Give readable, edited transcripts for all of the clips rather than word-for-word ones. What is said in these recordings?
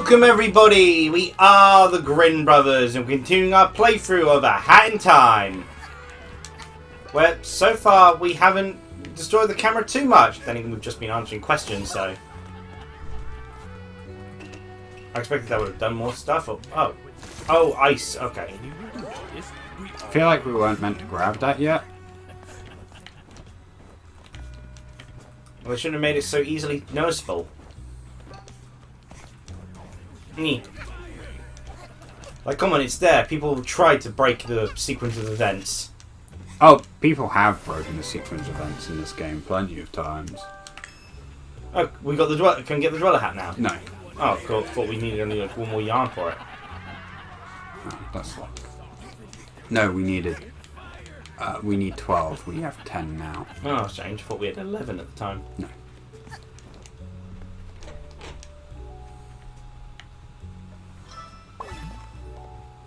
Welcome everybody! We are the Grin Brothers and we're continuing our playthrough of A Hat in Time. Where so far we haven't destroyed the camera too much. Then again, we've just been answering questions, so I expected that would have done more stuff. Oh, ice. Okay. I feel like we weren't meant to grab that yet. Well, they shouldn't have made it so easily noticeable. Like, come on, it's there. People tried to break the sequence of events. Oh, people have broken the sequence of events in this game plenty of times. Oh, we got the dweller. Can we get the dweller hat now? No. Oh, cool. Thought we needed only like one more yarn for it. Oh, that's like... No, we needed... we need 12. We have 10 now. Oh, strange. Thought we had 11 at the time. No.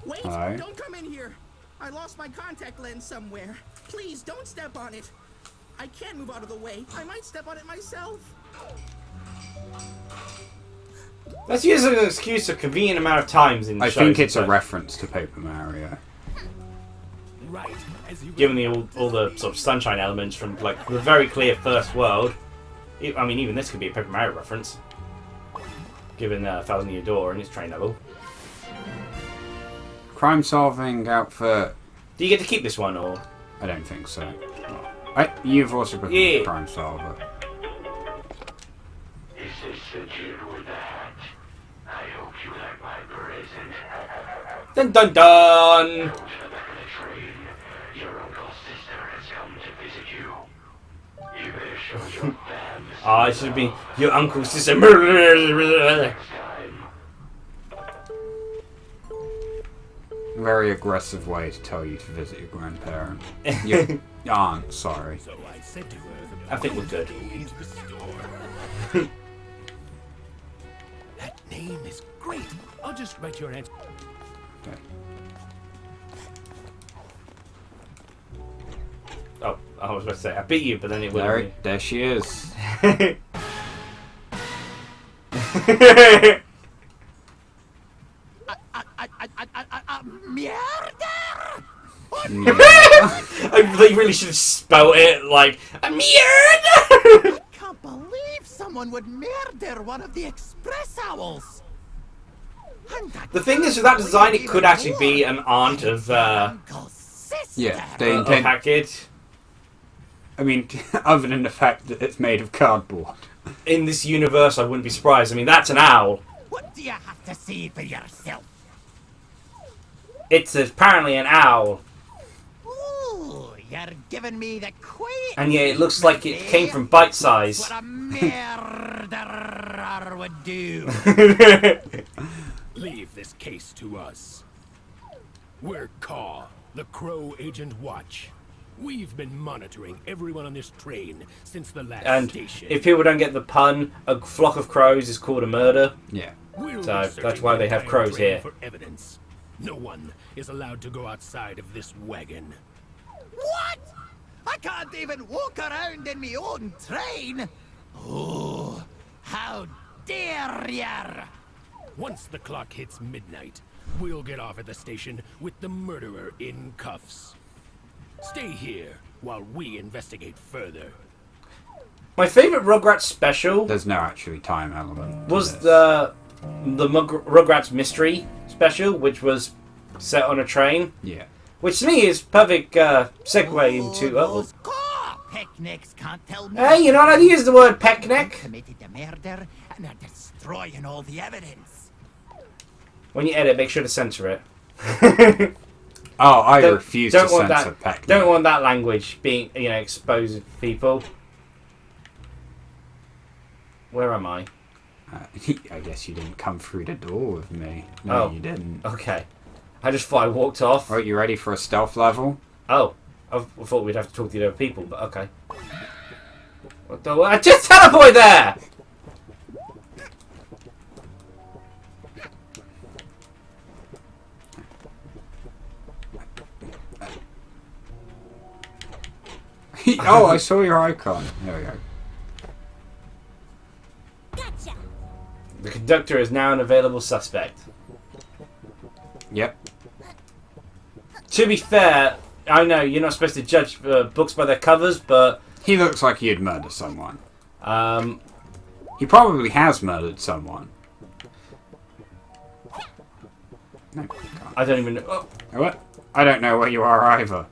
Wait! Hello? Don't come in here! I lost my contact lens somewhere. Please, don't step on it. I can't move out of the way. I might step on it myself. Let's use an excuse a convenient amount of times in I shows, think it's a but reference to Paper Mario. Right. given all the sort of sunshine elements from like the very clear first world. I mean, even this could be a Paper Mario reference, given Thousand Year Door and its train level. Crime-solving outfit. Do you get to keep this one, or? I don't think so. You've also become a crime solver. Is this the Jew with the hat? I hope you like my present. Dun dun dun! Go to the back of the train. Your uncle's sister has come to visit you. You better show your fam. Ah, it should have been your uncle's sister. Next time. Very aggressive way to tell you to visit your grandparent. Your aunt, sorry. So I said to her, I think we're good. go into the store. That name is great. I'll just write your answer. Okay. Oh, I was about to say I beat you, but then it wouldn't. There she is. They really should have spelt it like a murder. I can't believe someone would murder one of the express owls. The thing is, with that design, it could actually be an aunt of Yeah, they of intend. Hackett. I mean, other than the fact that it's made of cardboard. In this universe, I wouldn't be surprised. I mean, that's an owl. What do you have to say for yourself? It's apparently an owl. Ooh, you're giving me the queen. And yeah, it looks like it came from Bite Size. What a murderer would do. Leave this case to us. We're Caw, the Crow Agent Watch. We've been monitoring everyone on this train since the last And station. if people don't get the pun, a flock of crows is called a murder. Yeah. We're So, researching that's why the they have entire crows train here. For evidence. No one is allowed to go outside of this wagon. What? I can't even walk around in my own train. Oh, how dare ya! Once the clock hits midnight, we'll get off at the station with the murderer in cuffs. Stay here while we investigate further. My favourite Rugrats special There's no actually time element. to was this. the Rugrats mystery special, which was set on a train. Yeah. Which to me is perfect segue into. Those peck-necks can't tell me. Hey, you're not allowed to use the word peck-neck Committed the murder and are destroying all the evidence. when you edit. Make sure to censor it. Oh, I Don't- refuse don't to want censor that. peck-neck. Don't want that language being, exposed to people. Where am I? I guess you didn't come through the door with me. No, Oh. you didn't. Okay. I just thought I walked off. Right, you ready for a stealth level? Oh. I thought we'd have to talk to the other people, but okay. What the... I just teleported there! Oh, I saw your icon. There we go. The conductor is now an available suspect. Yep. To be fair, I know you're not supposed to judge books by their covers, but He looks like he'd murder someone. um, He probably has murdered someone. No, can't. I don't even know. Oh, What? I don't know where you are either.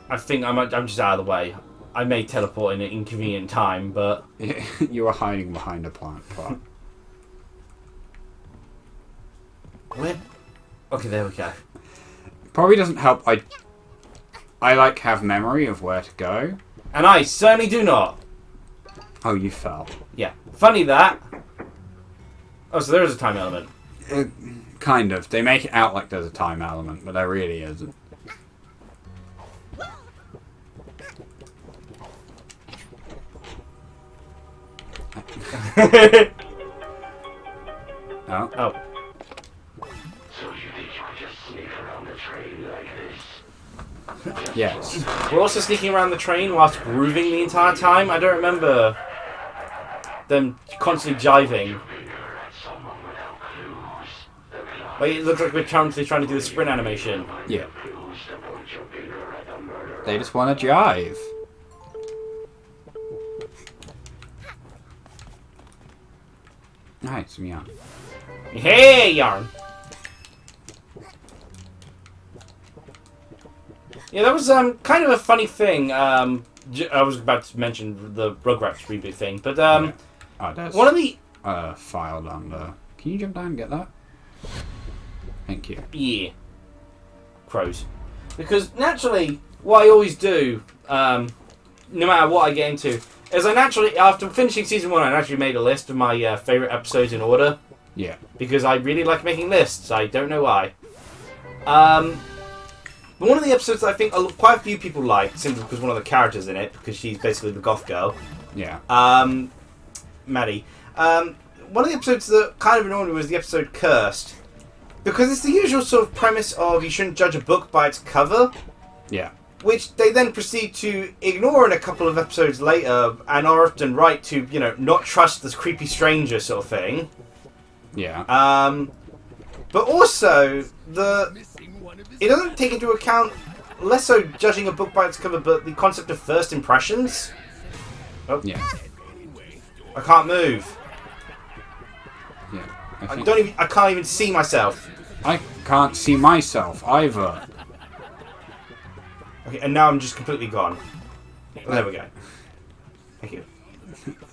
I think I'm just out of the way. I may teleport in an inconvenient time, but You are hiding behind a plant pot. where? Okay, there we go. Probably doesn't help. I like have memory of where to go. And I certainly do not. Oh, you fell. Yeah, funny that. Oh, so there is a time element. Kind of. They make it out like there's a time element, but there really isn't. Oh. Oh, So you think you could just sneak around the train like this? Yes. we're also sneaking around the train whilst grooving the entire time. I don't remember them constantly jiving. Finger at someone without clues. The clock Like, it looks like we're constantly trying to do the sprint animation. Yeah. clues to point your finger at the murderer. They just want to jive. Nice, yeah. Hey, yarn. Yeah, that was kind of a funny thing. I was about to mention the Rugrats reboot thing, but Oh, there's one of the file down there. Can you jump down and get that? Thank you. Crows, because naturally, what I always do, no matter what I get into, is I naturally, after finishing season 1, I naturally made a list of my favorite episodes in order. Yeah. Because I really like making lists. I don't know why. But one of the episodes that I think quite a few people liked, simply because one of the characters in it, because she's basically the goth girl, Yeah. Maddie. One of the episodes that kind of annoyed me was the episode Cursed. Because it's the usual sort of premise of you shouldn't judge a book by its cover, Yeah. which they then proceed to ignore in a couple of episodes later, and are often right to, not trust this creepy stranger sort of thing. Yeah. But also, it doesn't take into account, less so judging a book by its cover, but the concept of first impressions. Oh, Yeah. I can't move. Yeah. I can't even see myself. I can't see myself either. Okay, and now I'm just completely gone. Oh, there we go. Thank you.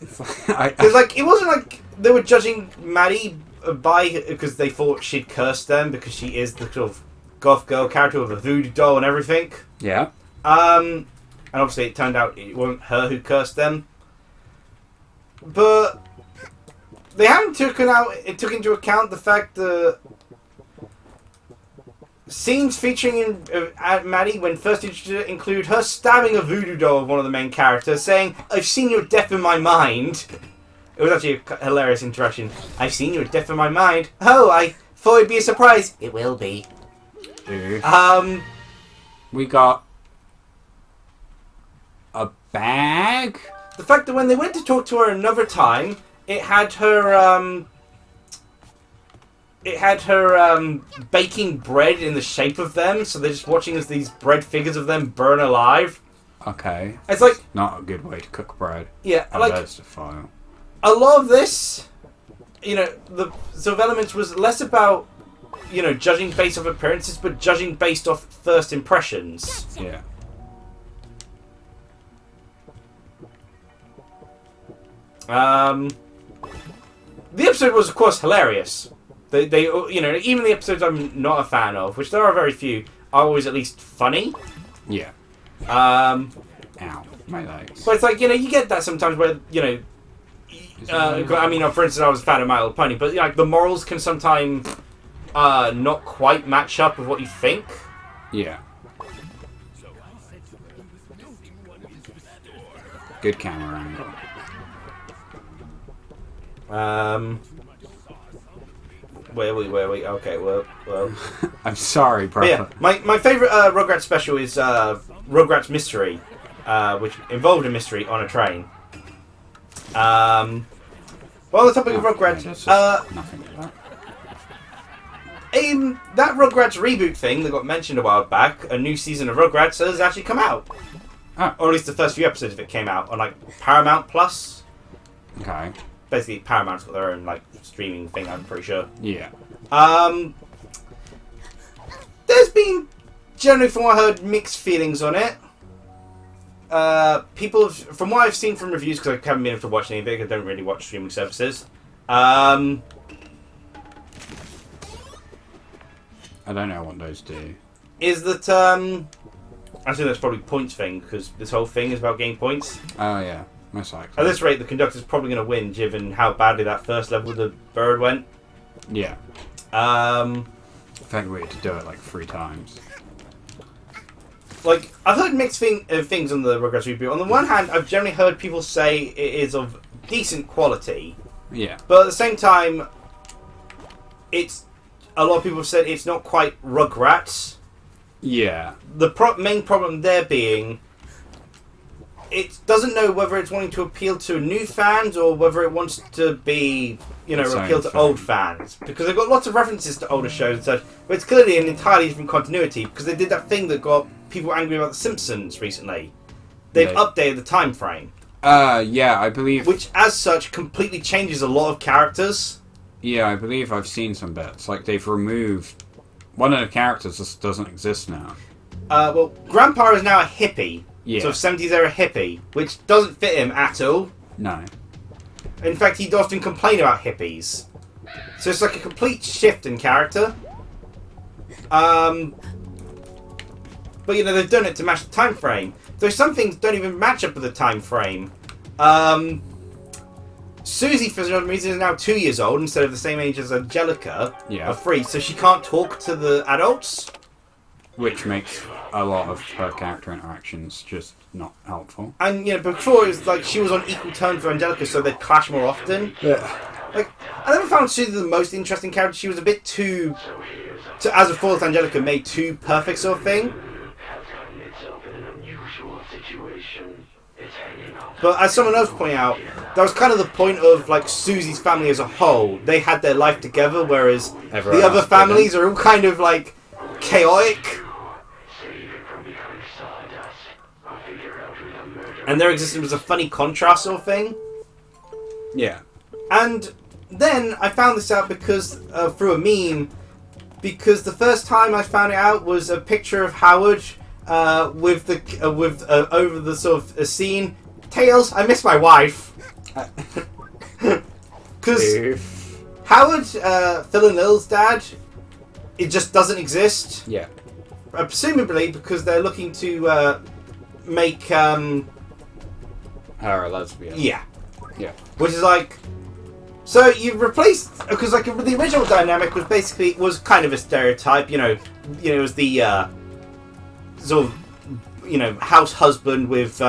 Because, it wasn't like they were judging Maddie because they thought she'd cursed them, because she is the sort of goth girl character with a voodoo doll and everything. Yeah. And obviously it turned out it wasn't her who cursed them. But they haven't took into account the fact that scenes featuring Maddie when first introduced include her stabbing a voodoo doll of one of the main characters, saying, "I've seen your death in my mind." It was actually a hilarious interaction. "I've seen your death in my mind." "Oh, I thought it'd be a surprise." "It will be." We got a bag? The fact that when they went to talk to her another time, it had her baking bread in the shape of them, so they're just watching as these bread figures of them burn alive. Okay. It's like, Not a good way to cook bread. yeah, Oh, like there's the file. a lot of this, the sort of elements was less about, judging based off appearances, but judging based off first impressions. Yeah. The episode was, of course, hilarious. They even the episodes I'm not a fan of, which there are very few, are always at least funny. Yeah. Ow, my legs. But it's like, you get that sometimes where, for instance, I was a fan of My Little Pony, but the morals can sometimes not quite match up with what you think. Yeah. Good camera angle. Where are we? Okay, well. I'm sorry, bro. But yeah, my favourite Rugrats special is Rugrats Mystery, which involved a mystery on a train. Well, the topic of Rugrats. Nothing like that. That Rugrats reboot thing that got mentioned a while back, a new season of Rugrats has actually come out. Oh. Or at least the first few episodes of it came out on like Paramount Plus. Okay. Basically, Paramount's got their own like streaming thing. I'm pretty sure. Yeah. There's been generally, from what I heard, mixed feelings on it. People have, from what I've seen from reviews, because I haven't been able to watch any of it, I don't really watch streaming services. I don't know what those do. Is that I think that's probably a points thing, because this whole thing is about getting points. Oh yeah, most likely. At this rate, the conductor's probably going to win, given how badly that first level of the bird went. Yeah. Um, I think we had to do it like 3 times. Like, I've heard mixed things on the Rugrats reboot. On the one hand, I've generally heard people say it is of decent quality. Yeah. But at the same time, it's... A lot of people have said it's not quite Rugrats. Yeah. The main problem there being... It doesn't know whether it's wanting to appeal to new fans or whether it wants to be, you know, appeal to old fans. Because they've got lots of references to older shows and such, but it's clearly an entirely different continuity because they did that thing that got people angry about The Simpsons recently. They've updated the time frame. Yeah, I believe... Which, as such, completely changes a lot of characters. Yeah, I believe I've seen some bits. Like, they've removed... One of the characters just doesn't exist now. Well, Grandpa is now a hippie. Yeah. Sort of 70s era hippie, which doesn't fit him at all. No. In fact, he'd often complain about hippies. So it's like a complete shift in character. But, you know, they've done it to match the time frame. Though some things don't even match up with the time frame. Susie, for some reason, is now 2 years old instead of the same age as Angelica. Yeah. Or 3, so she can't talk to the adults. Which makes a lot of her character interactions just not helpful. And, you know, before it was like she was on equal terms with Angelica, so they'd clash more often. Yeah. Like, I never found Susie the most interesting character. She was a bit too, as a fourth Angelica, made too perfect sort of thing. But as someone else pointed out, that was kind of the point of like Susie's family as a whole. They had their life together, whereas the other families are all kind of like chaotic. And their existence was a funny contrast sort of thing. Yeah. And then I found this out because through a meme, because the first time I found it out was a picture of Howard with over the sort of scene. Tails, I miss my wife. Because Howard, Phil and Lil's dad, it just doesn't exist. Yeah. Presumably because they're looking to make her a lesbian. Yeah. Yeah. Which is like, so you've replaced, because like the original dynamic was kind of a stereotype. You know, it was the sort of, you know, house husband with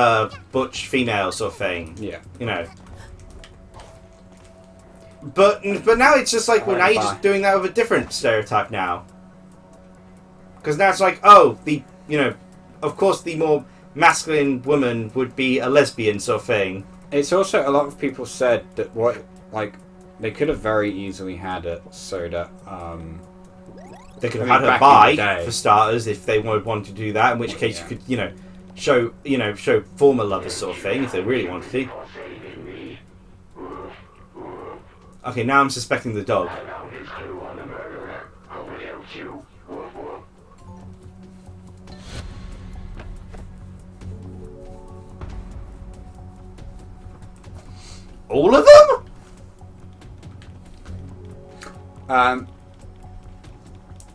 butch female sort of thing. Yeah. You know. But now it's just like, well, now you're just doing that with a different stereotype now. Because now it's like, oh, of course the more masculine woman would be a lesbian sort of thing. It's also, a lot of people said that they could have very easily had it so that, they could have had her bi, for starters, if they wanted to do that, in which case you could, show former lovers sort of thing, if they really wanted to. Okay, now I'm suspecting the dog. All of them?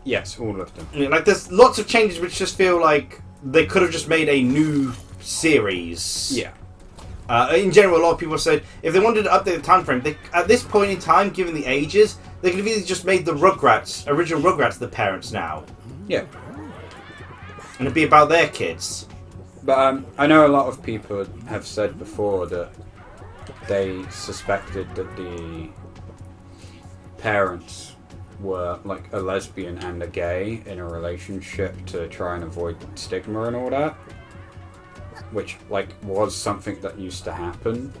Yes, all of them. I mean, like, there's lots of changes which just feel like they could have just made a new series. Yeah. In general, a lot of people said if they wanted to update the time frame, at this point in time, given the ages, they could have easily just made the original Rugrats, the parents now. Yeah. And it'd be about their kids. But I know a lot of people have said before that they suspected that the parents were like a lesbian and a gay in a relationship to try and avoid stigma and all that, which like was something that used to happen.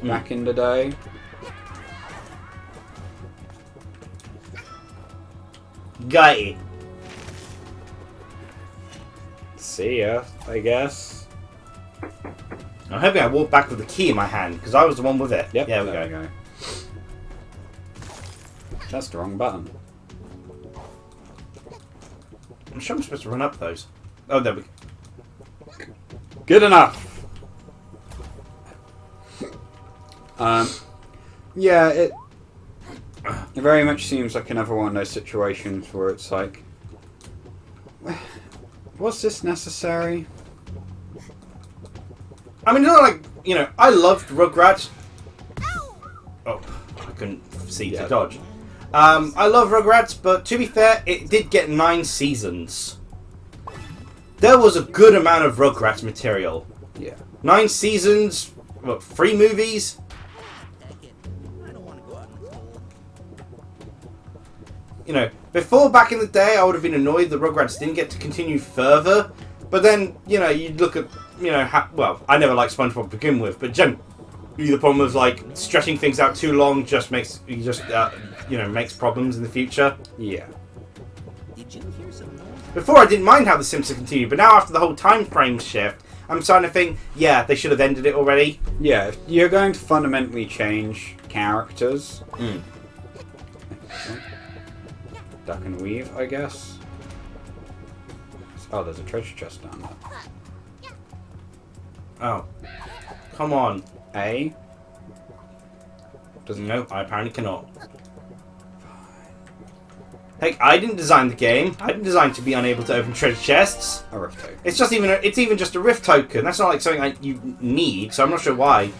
back in the day. Got it. See ya, I guess. I'm hoping I walk back with the key in my hand, because I was the one with it. Yep, Yeah, there we go. That's the wrong button. I'm sure I'm supposed to run up those. Oh, there we go. Good enough! Yeah, it very much seems like another one of those situations where it's like, was this necessary? I mean, it's not like, you know, I loved Rugrats. Oh, I couldn't see to dodge. I love Rugrats, but to be fair, it did get 9 seasons. There was a good amount of Rugrats material. Yeah. 9 seasons, what, 3 movies? You know, before back in the day, I would have been annoyed the Rugrats didn't get to continue further. But then, you know, you look at, you know, well, I never liked SpongeBob to begin with, but generally the problem was like stretching things out too long just makes you know, makes problems in the future. Yeah. Did you hear some noise? Before I didn't mind how The Simpsons continued, but now after the whole time frame shift, I'm starting to think, yeah, they should have ended it already. Yeah, if you're going to fundamentally change characters. Duck and weave, I guess. Oh, there's a treasure chest down there. Oh. Come on. A? Doesn't know. I apparently cannot. Hey, I didn't design the game. I didn't design to be unable to open treasure chests. A rift token. It's even just a rift token. That's not like something you need, so I'm not sure why.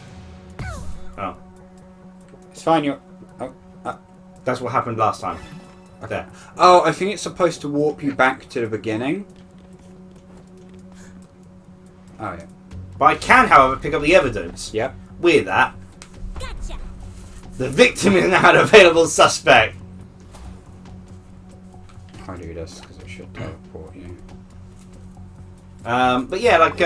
Oh. It's fine, you're... That's what happened last time. There. Oh, I think it's supposed to warp you back to the beginning. Oh, yeah. But I can, however, pick up the evidence. Yep. Weird that. Gotcha. The victim is now an available suspect. I'll do this because it should teleport you. But yeah, like,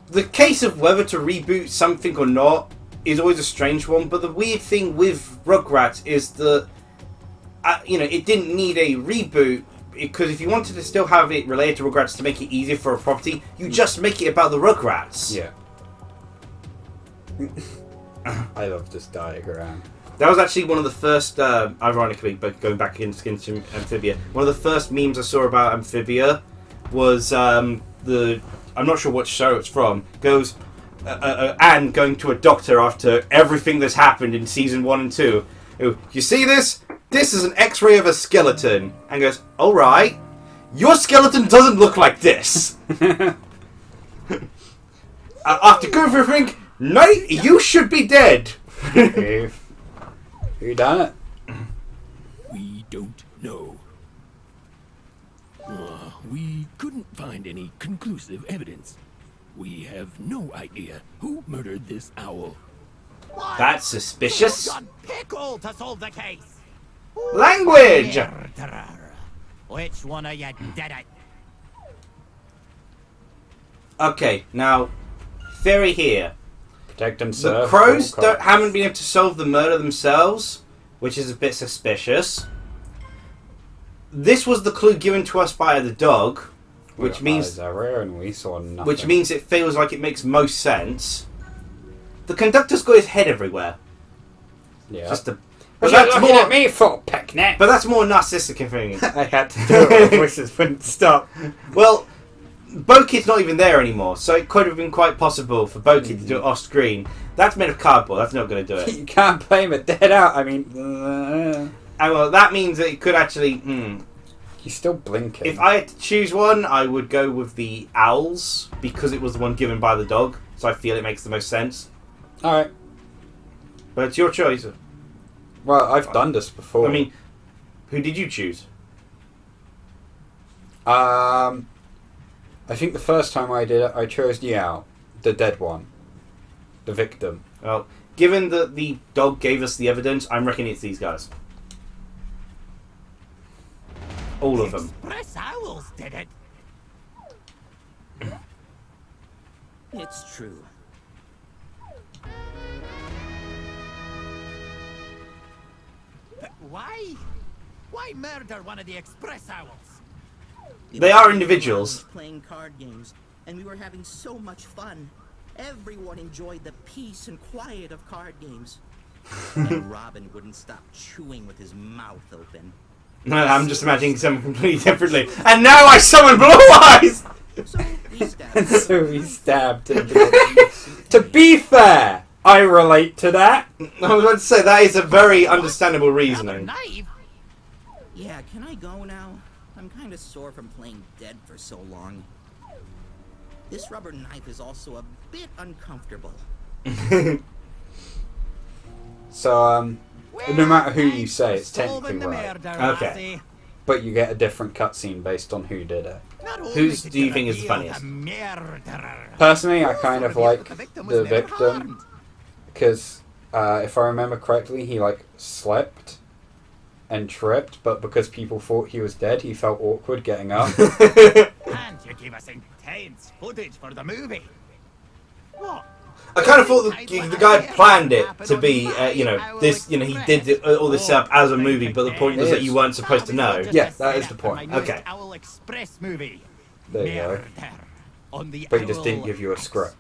the case of whether to reboot something or not is always a strange one, but the weird thing with Rugrats is that, you know, it didn't need a reboot, because if you wanted to still have it related to Rugrats to make it easier for a property, you just make it about the Rugrats. Yeah. I love this diagram. That was actually one of the first, ironically, but going back into Amphibia, one of the first memes I saw about Amphibia was I'm not sure what show it's from, goes, Anne going to a doctor after everything that's happened in season 1 and 2. You see this? This is an X-ray of a skeleton. And goes, all right, your skeleton doesn't look like this. After going for everything, no, you should be dead. You done it? We don't know. We couldn't find any conclusive evidence. We have no idea who murdered this owl. What? That's suspicious. John Pickle to solve the case. Language! Murderer. Which one of you did it? Okay, now, theory here. Protect and The serve. crows all cops. haven't been able to solve the murder themselves, which is a bit suspicious. This was the clue given to us by the dog, which Our means eyes are rare and we saw nothing. which means it feels like it makes most sense. The conductor's got his head everywhere. Yeah. Just a, What but you that's looking more. at me for, peck-neck? But that's more narcissistic thing. I had to do it. My voices wouldn't stop. Well, Bo-Kid's not even there anymore, so it could have been quite possible for Bo-Kid to do it off screen. That's made of cardboard. That's not going to do it. You can't blame it dead out. I mean, And well, that means that it could actually. he's still blinking. If I had to choose one, I would go with the owls because it was the one given by the dog. So I feel it makes the most sense. All right. But it's your choice. Well, I've done this before. I mean, who did you choose? I think the first time I did it, I chose the owl, the dead one, the victim. Well, given that the dog gave us the evidence, I'm reckoning it's these guys. All of them. Express owls did it. It's true. But why? Why murder one of the express owls? They are individuals. Playing card games, and we were having so much fun. Everyone enjoyed the peace and quiet of card games. And Robin wouldn't stop chewing with his mouth open. No, I'm just imagining something completely differently. And now I summon Blue Eyes! So we stabbed And so he stabbed him. To be fair, I relate to that. I was about to say, that is a very understandable Rubber reasoning. knife? Yeah, can I go now? I'm kind of sore from playing dead for so long. This rubber knife is also a bit uncomfortable. So, no matter who you say, it's Solving technically the right. murder, Okay. lassie. But you get a different cutscene based on who did it. Not only Who's did do you think is the reveal funniest? Personally, Personally, I kind of like the victim. Because, if I remember correctly, he, like, slipped and tripped, but because people thought he was dead, he felt awkward getting up. And you gave us intense footage for the movie. What? I kind of thought the guy planned it to be, this, he did all this up as a movie, but the point was that you weren't supposed to know. Yeah, that is the point. Okay. Owl Express movie. There you go. Murder on the But he just Owl didn't give you a script.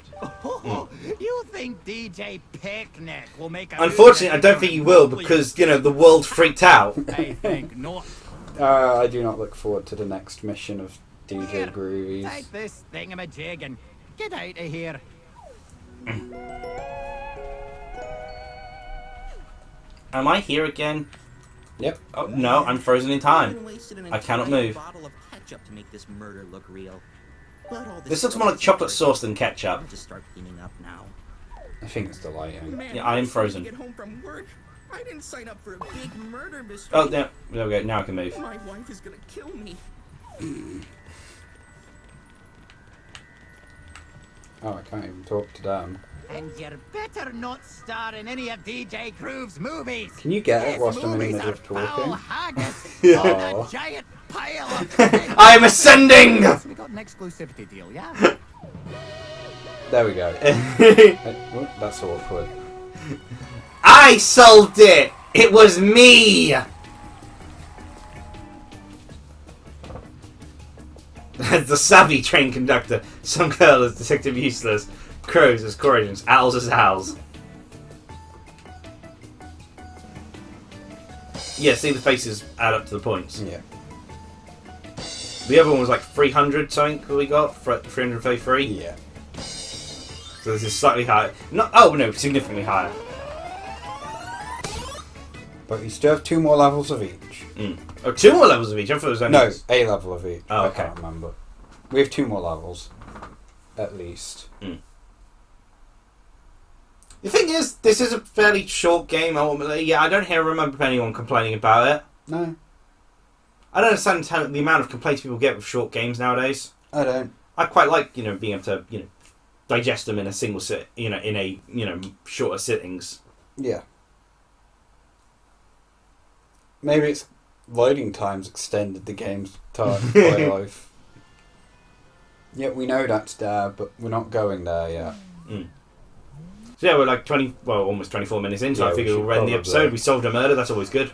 You think DJ Peck-neck will make a Unfortunately, I movie don't think he will because, the world freaked out. I think not. I do not look forward to the next mission of DJ Here, Groovies. take this thingamajig and get out of here. Am I here again? Yep. Oh, no, I'm frozen in time. Even wasted an I cannot entire move. bottle of ketchup to make this murder look real. But all This looks more like chocolate sauce than ketchup. I'll just start cleaning up now. I think it's the lighting. Man, Yeah, I am was frozen. to get home from work. I didn't sign up for a big murder mystery. Oh, there we go. Now I can move. My wife is gonna kill me. Oh, I can't even talk to them. And you're better not star in any of DJ Groove's movies. Can you get it His whilst I'm in the movies middle are of foul talking? haggis on Aw. a giant pile of I am ascending! So we got an exclusivity deal, yeah? There we go. Oh, that's awkward. I solved it! It was me! As the savvy train conductor, some girl as Detective Useless, crows as core agents, owls as owls. Yeah, see the faces add up to the points. Yeah. The other one was like 300 something we got, 333. Yeah. So this is slightly higher. Oh no, significantly higher. But you still have 2 more levels of each. Oh, 2 more levels of each. I thought it was only... No, a level of each. Oh, I okay. can't remember. We have 2 more levels. At least. The thing is, this is a fairly short game. Yeah, I don't remember anyone complaining about it. No, I don't understand the amount of complaints people get with short games nowadays. I don't. I quite like, being able to, digest them in a single sit, in a, shorter sittings. Yeah. Maybe it's loading times extended the game's time play life. Yeah, we know that's there, but we're not going there yet. So yeah, we're like almost 24 minutes in, so Yeah, I we figure should we'll end the probably- episode. We solved a murder, that's always good.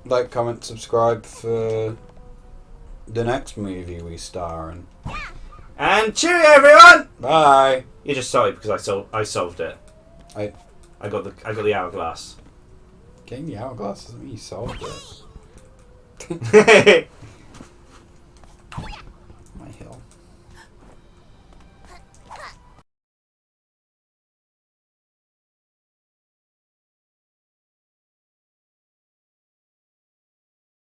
Like, comment, subscribe for the next movie we star in. And cheerio, everyone! Bye. You're just sorry because I solved it. I I got the hourglass. getting the hourglass doesn't mean you solved it.